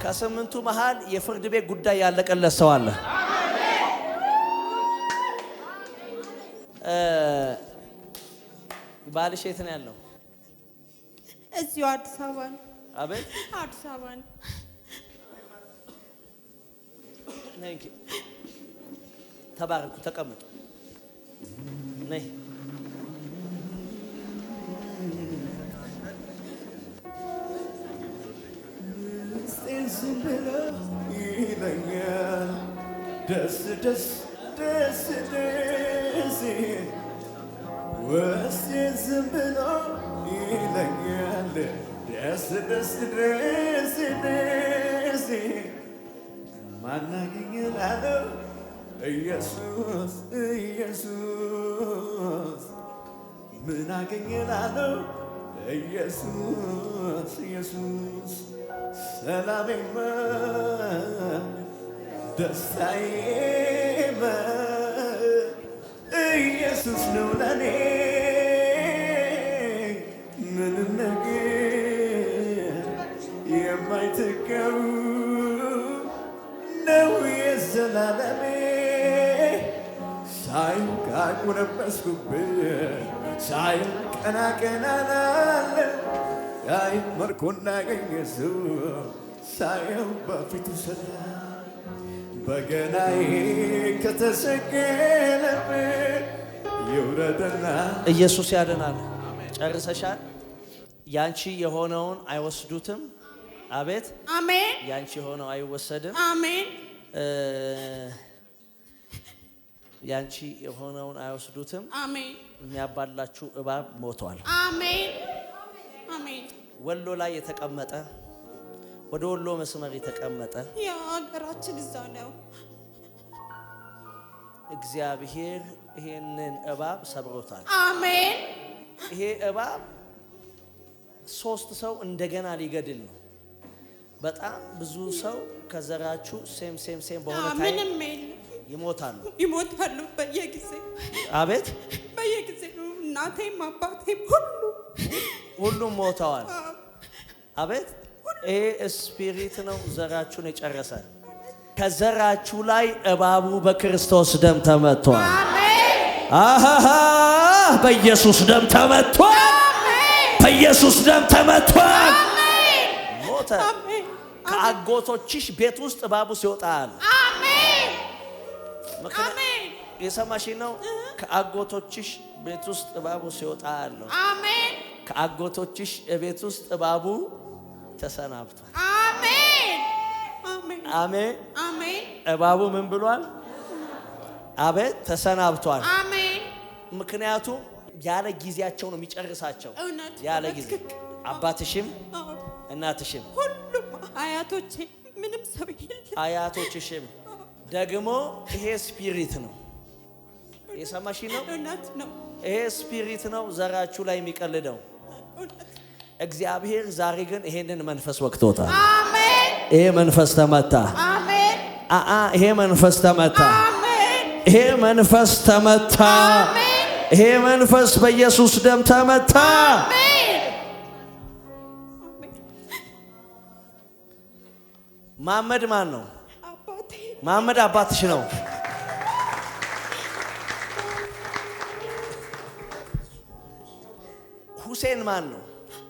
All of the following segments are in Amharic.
ከስምንቱ መሃል የፍርድ ቤት ጉዳይ ያለቀለት ሰው አለ። ባልሽ የት ነው ያለው? እዚሁ አዲስ አበባ ነው። አቤት አዲስ አበባ ነው። ነይ ተባረኩ፣ ተቀመጡ። ነይ ደስ ደስ ደስ ደስ ወስቴ ዝም ብሎ ይለኛል ደስ ደስ ደስ ደስ ማናገኘላለው ኢየሱስ ኢየሱስ ምን አገኘላለው ኢየሱስ ኢየሱስ ሰላሜማ ደስታዬማ ኢየሱስ ነው ለኔ ምንም ነገር የማይተካው ነው የዘላለሜ ሳይው ካጎነበስኩበት ሳይው ቀና ቀና ላለ ሳይው መርኮና ገኘሱ ሳይው በፊቱ ሰላም በገናዬ ከተሰቀለበት ይውረድና ኢየሱስ ያድናል። ጨርሰሻል። ያንቺ የሆነውን አይወስዱትም። አቤት አሜን። ያንቺ የሆነው አይወሰድም። አሜን። ያንቺ የሆነውን አይወስዱትም። አሜን። የሚያባላችሁ እባብ ሞቷል። አሜን አሜን። ወሎ ላይ የተቀመጠ ወደ ወሎ መስመር የተቀመጠ ያ ሀገራችን እዛ ነው። እግዚአብሔር ይሄንን እባብ ሰብሮታል። አሜን። ይሄ እባብ 3 ሰው እንደገና ሊገድል ነው። በጣም ብዙ ሰው ከዘራችሁ ሴም በሆነ ታይም ይሞታሉ። በየጊዜው አቤት በየጊዜው እናቴም አባቴም ሁሉም ሞተዋል። አቤት ይሄ ስፒሪት ነው ዘራችሁን የጨረሰ። ከዘራችሁ ላይ እባቡ በክርስቶስ ደም ተመቷል። አሃሃ በኢየሱስ ደም ተመቷል። በኢየሱስ ደም ተመቷል። ሞተ። ከአጎቶችሽ ቤት ውስጥ እባቡ ሲወጣል። አሜን አሜን። የሰማሽ ነው። ከአጎቶችሽ ቤት ውስጥ እባቡ ሲወጣል። አሜን። ከአጎቶችሽ ቤት ውስጥ እባቡ ተሰናብቷል። አሜን አሜን አሜን። እባቡ ምን ብሏል? አቤት ተሰናብቷል። አሜን። ምክንያቱም ያለ ጊዜያቸው ነው የሚጨርሳቸው። ያለ ጊዜ አባትሽም እናትሽም ሁሉም አያቶቼ ምንም ሰው የለም። አያቶችሽም ደግሞ ይሄ ስፒሪት ነው። የሰማሽ ነው። እውነት ነው። ይሄ ስፒሪት ነው ዘራችሁ ላይ የሚቀልደው። እግዚአብሔር ዛሬ ግን ይሄንን መንፈስ ወቅቶታል። አሜን። ይሄ መንፈስ ተመታ። አሜን። ይሄ መንፈስ ተመታ። አሜን። ይሄ መንፈስ ተመታ። አሜን። ይሄ መንፈስ በኢየሱስ ደም ተመታ። አሜን። መሐመድ ማን ነው? አባቴ። መሐመድ አባትሽ ነው። ሁሴን ማን ነው?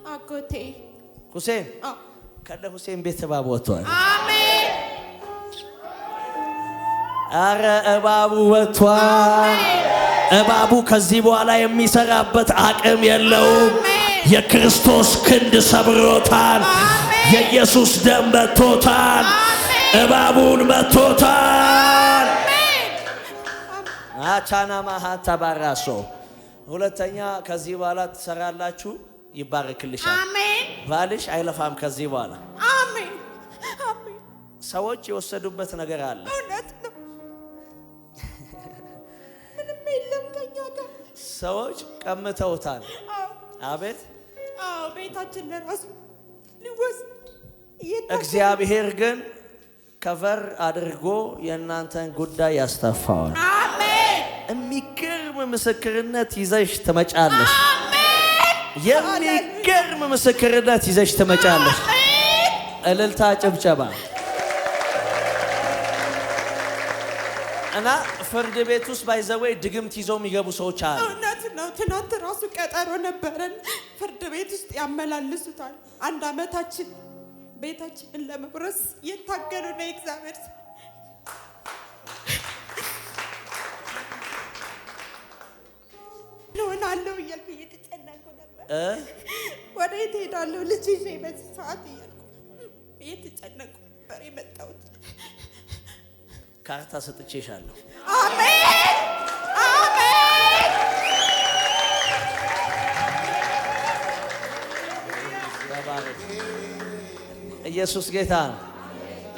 አጎቴ ሁሴን። ከለ ሁሴን ቤት እባብ ወጥቷል። አሜን። አረ እባቡ ወጥቷል። እባቡ ከዚህ በኋላ የሚሰራበት አቅም የለውም። የክርስቶስ ክንድ ሰብሮታል። የኢየሱስ ደም መቶታል። እባቡን መቶታል። አቻና ማሃታ ባራሶ ሁለተኛ ከዚህ በኋላ ትሰራላችሁ። ይባረክልሻል። አሜን። ባልሽ አይለፋም ከዚህ በኋላ። አሜን አሜን። ሰዎች የወሰዱበት ነገር አለ። እውነት ነው። ምንም የለም ከኛ ጋር። ሰዎች ቀምተውታል። አቤት ቤታችን ለራሱ ሊወስድ እግዚአብሔር ግን ከቨር አድርጎ የእናንተን ጉዳይ ያስተፋዋል። አሜን። የሚገርም ምስክርነት ይዘሽ ትመጫለሽ። አሜን። የሚገርም ምስክርነት ይዘሽ ትመጫለሽ። እልልታ፣ ጭብጨባ እና ፍርድ ቤት ውስጥ ባይዘወይ ድግምት ይዘው የሚገቡ ሰዎች አሉ። እውነት ነው። ትናንት ራሱ ቀጠሮ ነበረን። ፍርድ ቤት ውስጥ ያመላልሱታል። 1 ዓመታችን ቤታችንን ለመቁረስ የታገሉ ነው። እግዚአብሔር እሆናለሁ እያልኩ እየተጨነኩ ነበር። ወደ የት እሄዳለሁ ልጅ ይዤ በዚህ ሰዓት እያልኩ እየተጨነኩ ነበር የመጣሁት። ካርታ ሰጥቼሻለሁ። አሜን አሜን። ኢየሱስ ጌታ ነው።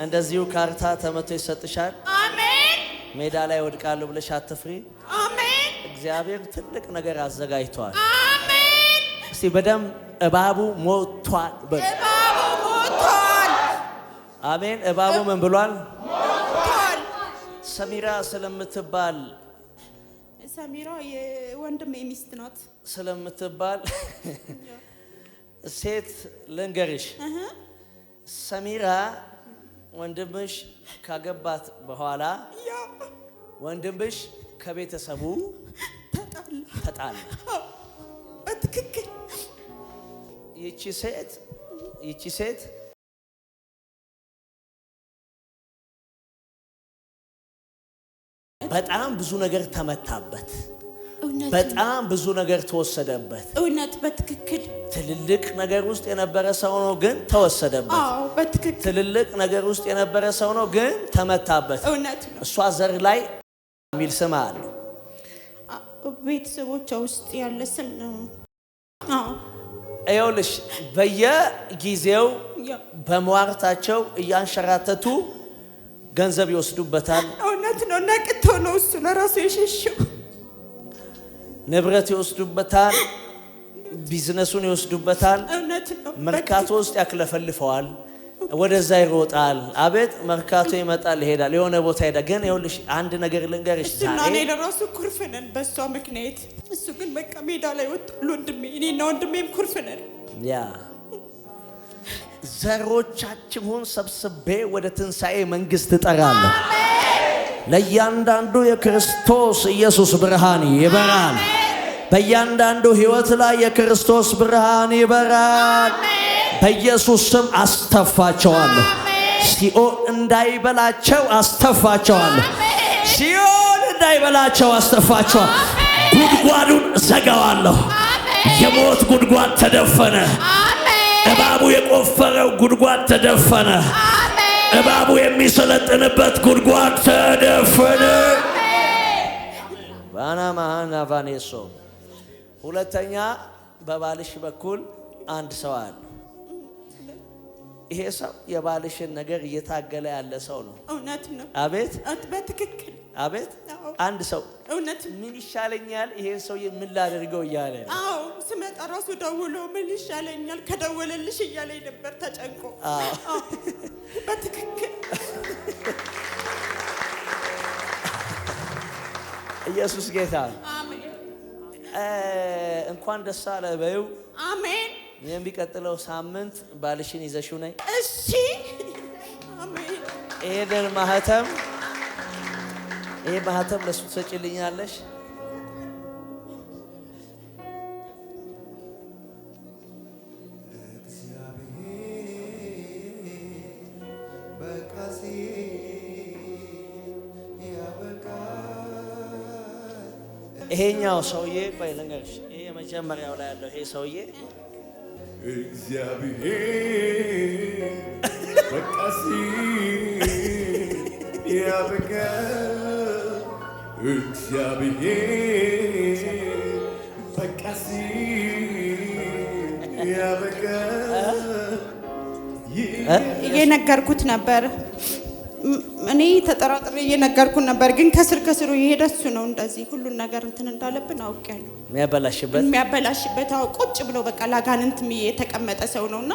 እንደዚሁ ካርታ ተመቶ ይሰጥሻል። አሜን። ሜዳ ላይ ወድቃለሁ ብለሽ አትፍሪ። አሜን። እግዚአብሔር ትልቅ ነገር አዘጋጅቷል። አሜን። እስቲ በደም እባቡ ሞቷል በል። እባቡ ሞቷል። አሜን። እባቡ ምን ብሏል? ሞቷል። ሰሚራ ስለምትባል ሰሚራ የወንድሜ ሚስት ናት። ስለምትባል ሴት ልንገርሽ፣ ሰሚራ ወንድምሽ ካገባት በኋላ ወንድምሽ ከቤተሰቡ ተጣላ። በትክክል ይቺ ሴት በጣም ብዙ ነገር ተመታበት። በጣም ብዙ ነገር ተወሰደበት። እውነት በትክክል ትልልቅ ነገር ውስጥ የነበረ ሰው ነው ግን ተወሰደበት። አዎ በትክክል ትልልቅ ነገር ውስጥ የነበረ ሰው ነው ግን ተመታበት። እውነት ነው። እሷ ዘር ላይ የሚል ስም አለው። ቤተሰቦቿ ውስጥ ያለ ስም ነው። አዎ ይኸውልሽ በየጊዜው በመዋርታቸው እያንሸራተቱ ገንዘብ ይወስዱበታል። እውነት ነው። ነቅቶ ነው እሱ ለራሱ የሸሸው። ንብረት ይወስዱበታል። ቢዝነሱን ይወስዱበታል። እውነት ነው። መርካቶ ውስጥ ያክለፈልፈዋል። ወደዛ ይሮጣል። አቤት መርካቶ ይመጣል፣ ይሄዳል፣ የሆነ ቦታ ሄዳ። ግን ይኸውልሽ አንድ ነገር ልንገርሽ፣ እሱና እኔ ለራሱ ኩርፍነን በሷ ምክንያት። እሱ ግን በቃ ሜዳ ላይ ወጥቷል። ወንድሜ እኔና ወንድሜም ኩርፍነን። ያ ዘሮቻችሁን ሰብስቤ ወደ ትንሣኤ መንግስት እጠራለሁ። ለእያንዳንዱ የክርስቶስ ኢየሱስ ብርሃን ይበራል። በእያንዳንዱ ህይወት ላይ የክርስቶስ ብርሃን ይበራል። በኢየሱስ ስም አስተፋቸዋለሁ። ሲኦል እንዳይበላቸው አስተፋቸዋለሁ። ሲኦል እንዳይበላቸው አስተፋቸዋለሁ። ጉድጓዱን ዘጋዋለሁ። የሞት ጉድጓድ ተደፈነ። እባቡ የቆፈረው ጉድጓድ ተደፈነ። እባቡ የሚሰለጥንበት ጉድጓድ ተደፈነ። ባናማና ቫኔሶ። ሁለተኛ በባልሽ በኩል አንድ ሰው አለ። ይሄ ሰው የባልሽን ነገር እየታገለ ያለ ሰው ነው። እውነት ነው። አቤት በትክክል አቤት። አንድ ሰው እውነት ምን ይሻለኛል፣ ይሄን ሰው ምን ላደርገው እያለ ነው። አዎ ስመጣ ራሱ ደውሎ ምን ይሻለኛል ከደወለልሽ እያለኝ ነበር ተጨንቆ። በትክክል ኢየሱስ ጌታ። አሜን። እንኳን ደስ አለ በይው። አሜን። የሚቀጥለው ሳምንት ባልሽን ይዘሽው ነይ። እሺ። አሜን። ይሄ ማህተም ለሱ ትሰጪልኛለሽ። ይሄኛው ሰውዬ ቆይ ልንገርሽ፣ ይሄ የመጀመሪያው ላይ ያለው ይሄ ሰውዬ እግዚአብሔር በቃ ሲል ያበቃል። እግዚአብሔር በቃ ሲል ያበቃል። እየነገርኩት ነበር። እኔ ተጠራጥሬ እየነገርኩት ነበር፣ ግን ከስር ከስሩ የሄደ እሱ ነው። እንደዚህ ሁሉን ነገር እንትን እንዳለብን አውቄያለሁ። የሚያበላሽበት ቁጭ ብሎ በቃ ላጋንንት የተቀመጠ ሰው ነውና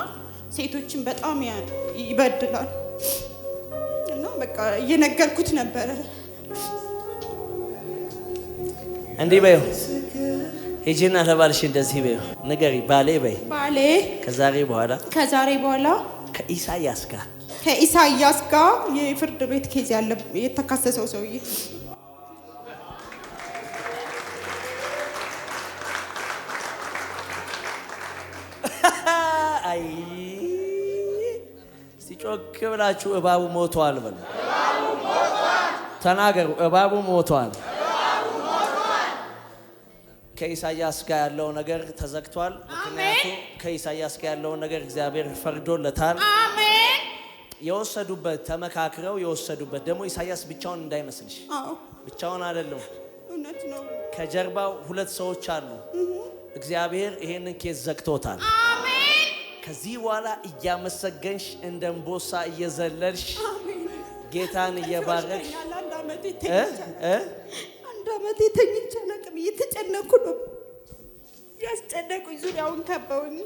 ሴቶችን በጣም ይበድላል። እና በቃ እየነገርኩት ነበር። እንዲህ በይው ሂጂና ለባልሽ እንደዚህ በይው ንገሪ ባሌ በይ ባሌ ከዛሬ በኋላ ከኢሳያስ ጋር የፍርድ ቤት ኬዝ ያለ የተካሰሰው ሰውዬ አይ ሲጮክ ብላችሁ እባቡ ሞቷል በሉ። ተናገሩ እባቡ ሞቷል። ከኢሳያስ ጋር ያለው ነገር ተዘግቷል። ምክንያቱም ከኢሳያስ ጋር ያለው ነገር እግዚአብሔር ፈርዶለታል። አሜን። የወሰዱበት ተመካክረው የወሰዱበት ደግሞ ኢሳያስ ብቻውን እንዳይመስልሽ። ብቻውን አይደለም። እውነት ነው። ከጀርባው ሁለት ሰዎች አሉ። እግዚአብሔር ይሄንን ኬዝ ዘግቶታል። አሜን። ከዚህ በኋላ እያመሰገንሽ እንደ እንቦሳ እየዘለልሽ ጌታን እየባረክሽ አንድ ዓመት ተኝቼ አላውቅም። እየተጨነኩ ነው። ያስጨነቁኝ ዙሪያውን ከበውኝ።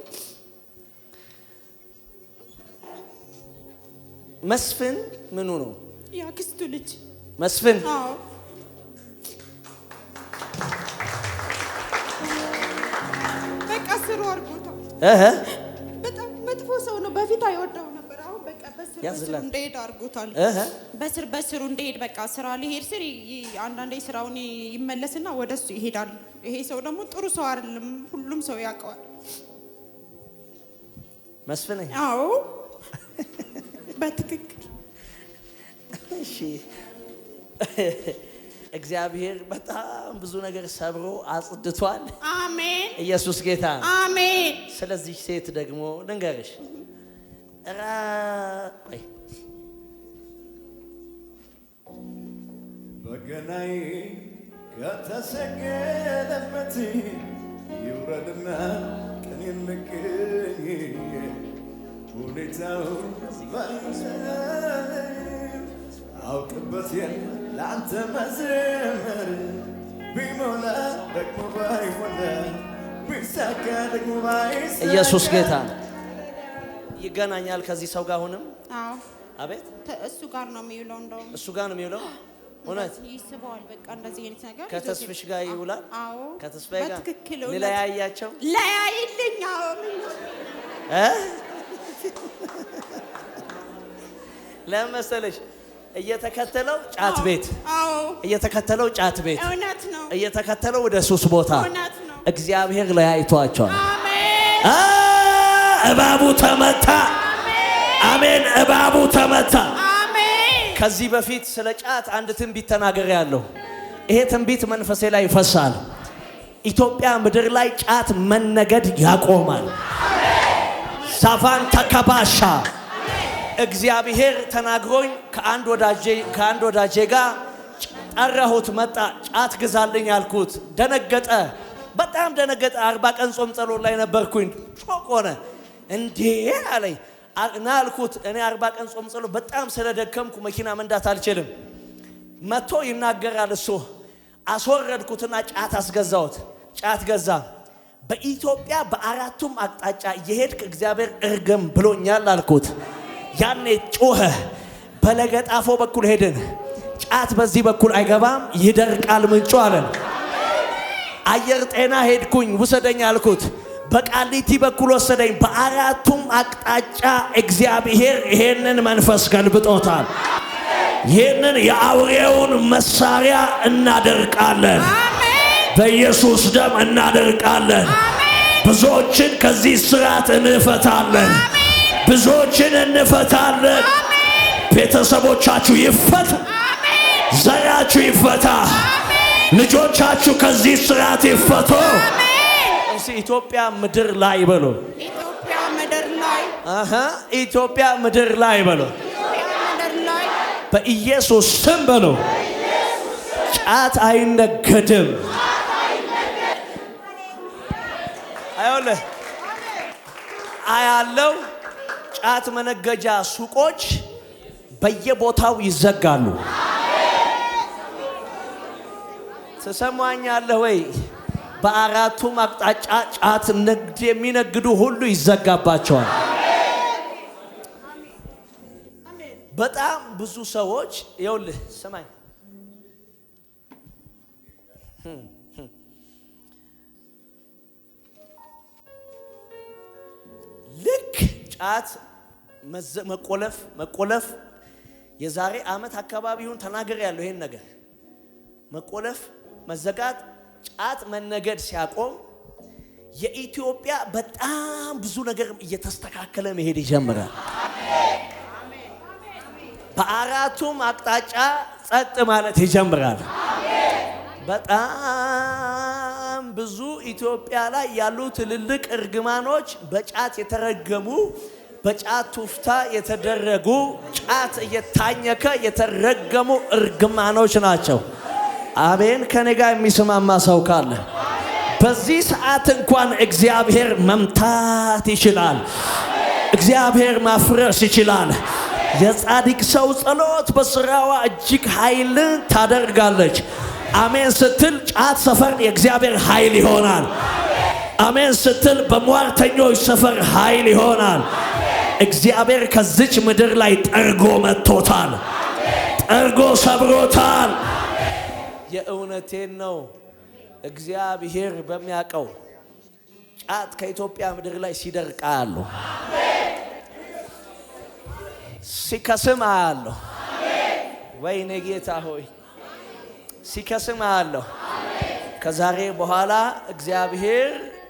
መስፍን ምኑ ነው? የአክስቱ ልጅ መስፍን። አዎ በቃ ስሩ አድርጎታል። በጣም መጥፎ ሰው ነው። በፊት አይወደው ነበር። አሁን በቃ በስሩ እንደሄድ አድርጎታል። በስሩ እንደሄድ በቃ ስራ ሊሄድ ስር አንዳንዴ ስራውን ይመለስና ወደሱ ይሄዳል። ይሄ ሰው ደግሞ ጥሩ ሰው አይደለም። ሁሉም ሰው ያውቀዋል። መስፍን። አዎ በትክክል። እሺ እግዚአብሔር በጣም ብዙ ነገር ሰብሮ አጽድቷል። አሜን። ኢየሱስ ጌታ። አሜን። ስለዚህ ሴት ደግሞ ልንገርሽ በገናዬ ከተሰቀለበት ይውረድና ቀኔን ልቅኝ ሁኔታው አውቅበት ለአንተ መዘመር ቢሞላ ደግሞ ባይሞላ ቢሳካ ደግሞ ባይሳካ ኢየሱስ ጌታ። ይገናኛል ከዚህ ሰው ጋር አሁንም? አዎ። አቤት። እሱ ጋር ነው የሚውለው። እንደውም እሱ ጋር ነው የሚውለው። እውነት ይስበዋል። በቃ እንደዚህ አይነት ነገር ከተስፍሽ ጋር ይውላል። አዎ ከተስፋዬ ጋር በትክክል ለያያቸው ለያይልኝ። ለምን መሰለሽ? እየተከተለው ጫት ቤት፣ አዎ እየተከተለው ጫት ቤት፣ እውነት ነው። እየተከተለው ወደ ሱስ ቦታ፣ እውነት ነው። እግዚአብሔር ለያይቷቸዋል። አሜን። እባቡ ተመታ። አሜን። እባቡ ተመታ። አሜን። ከዚህ በፊት ስለ ጫት አንድ ትንቢት ተናገር ያለው ይሄ ትንቢት መንፈሴ ላይ ይፈሳል። ኢትዮጵያ ምድር ላይ ጫት መነገድ ያቆማል። ሳፋን ተከባሻ እግዚአብሔር ተናግሮኝ ከአንድ ወዳጄ ጋር ጠራሁት። መጣ። ጫት ግዛልኝ አልኩት። ደነገጠ፣ በጣም ደነገጠ። 40 ቀን ጾም ጸሎት ላይ ነበርኩኝ። ሾክ ሆነ። እንዴ አለኝ። ና አልኩት። እኔ 40 ቀን ጾም ጸሎት በጣም ስለደከምኩ መኪና መንዳት አልችልም። መጥቶ ይናገራል እሱ። አስወረድኩትና ጫት አስገዛሁት። ጫት ገዛ። በኢትዮጵያ በአራቱም አቅጣጫ እየሄድክ እግዚአብሔር እርገም ብሎኛል አልኩት። ያኔ ጮኸ። በለገጣፎ በኩል ሄድን። ጫት በዚህ በኩል አይገባም ይደርቃል ምንጩ አለን። አየር ጤና ሄድኩኝ፣ ውሰደኝ አልኩት። በቃሊቲ በኩል ወሰደኝ። በአራቱም አቅጣጫ እግዚአብሔር ይሄንን መንፈስ ገልብጦታል። ይሄንን የአውሬውን መሳሪያ እናደርቃለን። በኢየሱስ ደም እናደርቃለን። ብዙዎችን ከዚህ ስራት እንፈታለን። ብዙዎችን እንፈታለን። ቤተሰቦቻችሁ ይፈታ፣ ዘራችሁ ይፈታ፣ ልጆቻችሁ ከዚህ ስራት ይፈቱ። ኢትዮጵያ ምድር ላይ በሉ። ኢትዮጵያ ምድር ላይ ኢትዮጵያ ምድር ላይ በሉ። በኢየሱስ ስም በሉ። ጫት አይነገድም። አይወለ አያለው ጫት መነገጃ ሱቆች በየቦታው ይዘጋሉ። ትሰማኛለህ ወይ? በአራቱም አቅጣጫ ጫት ንግድ የሚነግዱ ሁሉ ይዘጋባቸዋል። በጣም ብዙ ሰዎች ይኸውልህ ሰማይ ልክ ጫት መቆለፍ የዛሬ ዓመት አካባቢውን ተናገር ያለው ይሄን ነገር መቆለፍ መዘጋት ጫት መነገድ ሲያቆም የኢትዮጵያ በጣም ብዙ ነገር እየተስተካከለ መሄድ ይጀምራል። በአራቱም አቅጣጫ ጸጥ ማለት ይጀምራል። በጣም ብዙ ኢትዮጵያ ላይ ያሉ ትልልቅ እርግማኖች በጫት የተረገሙ በጫት ቱፍታ የተደረጉ ጫት እየታኘከ የተረገሙ እርግማኖች ናቸው። አሜን። ከኔ ጋር የሚስማማ ሰው ካለ በዚህ ሰዓት እንኳን እግዚአብሔር መምታት ይችላል። እግዚአብሔር ማፍረስ ይችላል። የጻድቅ ሰው ጸሎት በስራዋ እጅግ ኃይልን ታደርጋለች። አሜን ስትል ጫት ሰፈር የእግዚአብሔር ኃይል ይሆናል። አሜን ስትል በሟርተኞች ሰፈር ኃይል ይሆናል። እግዚአብሔር ከዚች ምድር ላይ ጠርጎ መጥቶታል። ጠርጎ ሰብሮታል። የእውነቴን ነው። እግዚአብሔር በሚያውቀው ጫት ከኢትዮጵያ ምድር ላይ ሲደርቅ አያለሁ። ሲከስም አያለሁ። ወይኔ ጌታ ሆይ ሲከስም አያለሁ። ከዛሬ በኋላ እግዚአብሔር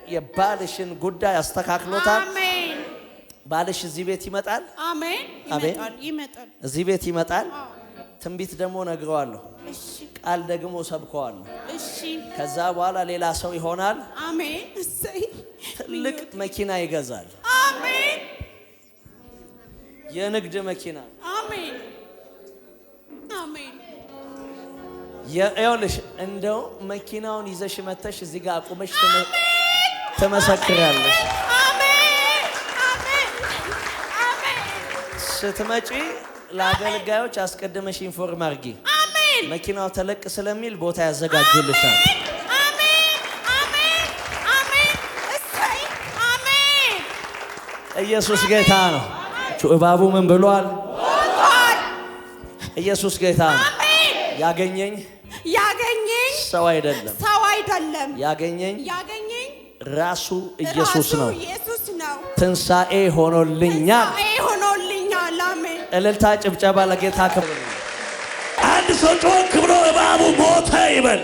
የባልሽን ጉዳይ አስተካክሎታል። አሜን። ባልሽ እዚህ ቤት ይመጣል። አሜን። ይመጣል። እዚህ ቤት ይመጣል። ትንቢት ደግሞ ነግረዋለሁ። እሺ። ቃል ደግሞ ሰብከዋለሁ። እሺ። ከዛ በኋላ ሌላ ሰው ይሆናል። አሜን። እሰይ። ትልቅ መኪና ይገዛል። አሜን። የንግድ መኪና። አሜን። አሜን። ይኸውልሽ እንደው መኪናውን ይዘሽ መተሽ እዚህ ጋር አቁመሽ ትመሰክሪያለሽ። አሜን። አሜን። አሜን። ስትመጪ ለአገልጋዮች አስቀድመሽ ኢንፎርም አድርጊ። አሜን። መኪናው ተለቅ ስለሚል ቦታ ያዘጋጁልሻል። አሜን። አሜን። አሜን። እሰይ። አሜን። ኢየሱስ ጌታ ነው። እባቡ ምን ብሏል? ሞቷል። ኢየሱስ ጌታ ነው። አሜን። ያገኘኝ ሰው አይደለም። ያገኘኝ ራሱ ኢየሱስ ነው። ትንሣኤ ሆኖልኛል። አሜን። እልልታ ጭብጨባ ለጌታ ክብር። አንድ ሰው ጮክ ብሎ እባቡ ሞተ ይበል።